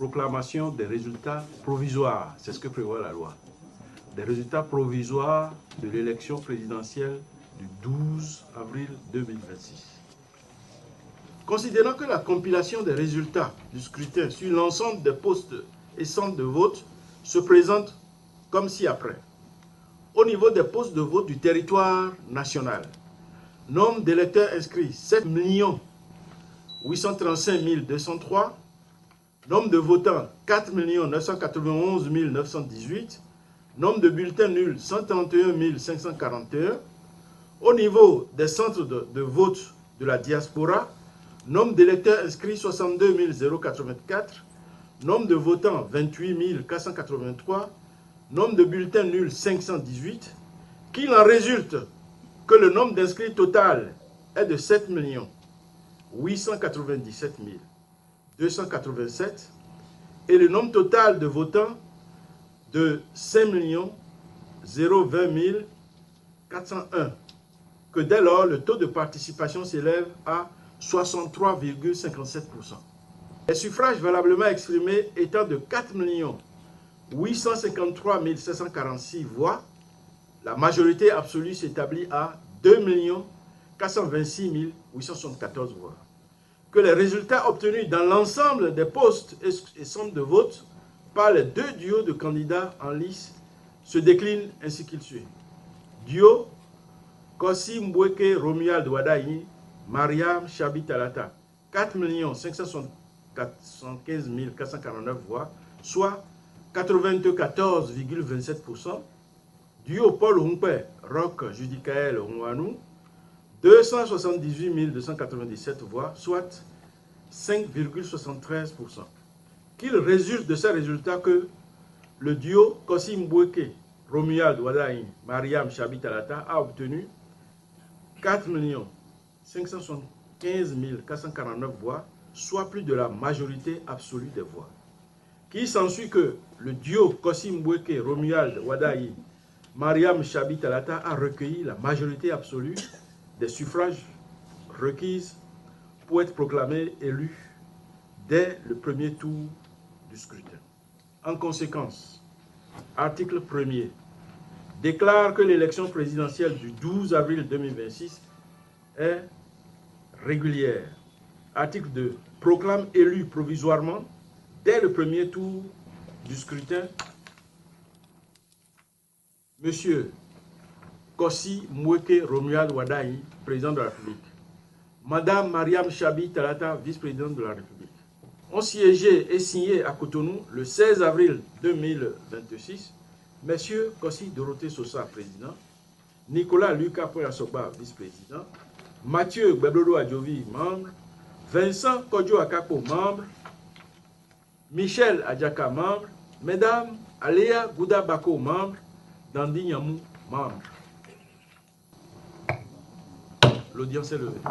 proclamation des résultats provisoires, c'est ce que prévoit la loi, des résultats provisoires de l'élection présidentielle du 12 avril 2026. Considérant que la compilation des résultats du scrutin sur l'ensemble des postes et centres de vote se présente comme ci-après. Au niveau des postes de vote du territoire national, nombre d'électeurs inscrits 7 835 203, nombre de votants 4 991 918, nombre de bulletins nuls 131 541. Au niveau des centres de vote de la diaspora, nombre d'électeurs inscrits 62 084, nombre de votants 28 483, nombre de bulletins nuls 518, qu'il en résulte que le nombre d'inscrits total est de 7 897 287 et le nombre total de votants de 5 020 401, que dès lors le taux de participation s'élève à 63,57%. Les suffrages valablement exprimés étant de 4 853 746 voix, la majorité absolue s'établit à 2 426 874 voix. Que les résultats obtenus dans l'ensemble des postes et centres de vote par les deux duos de candidats en lice se déclinent ainsi qu'il suit. Duo Kossi Mbweke Romuald Wadayi, Mariam Chabi Talata, 4 575 449 voix, soit 94,27%. Duo Paul Humpe Roch Judicaël Onwanou, 278 297 voix, soit 5,73%. Qu'il résulte de ces résultats que le duo Kossi Mbweke Romuald Wadayi, Mariam Chabi Talata a obtenu 4 575 449 voix, soit plus de la majorité absolue des voix. Qu'il s'ensuit que le duo Kossi Mbweke Romuald Wadayi, Mariam Chabi Talata a recueilli la majorité absolue des suffrages requises pour être proclamé élu dès le premier tour du scrutin. En conséquence, article 1er déclare que l'élection présidentielle du 12 avril 2026 est régulière. Article 2 proclame élu provisoirement dès le premier tour du scrutin Monsieur Kossi Mbweke Romuald Wadayi, président de la République. Madame Mariam Chabi Talata, vice-présidente de la République. Ont siégé et signé à Cotonou le 16 avril 2026 Messieurs Kossi Dorothée Sosa, président, Nicolas Lucas Poyasoba, vice-président, Mathieu Gbeblodo Adjovi, membre, Vincent Kodjo Akako, membre, Michel Adjaka, membre, Mesdames Aléa Gouda Bako, membre, Dandi Nyamou, membre. L'audience est levée.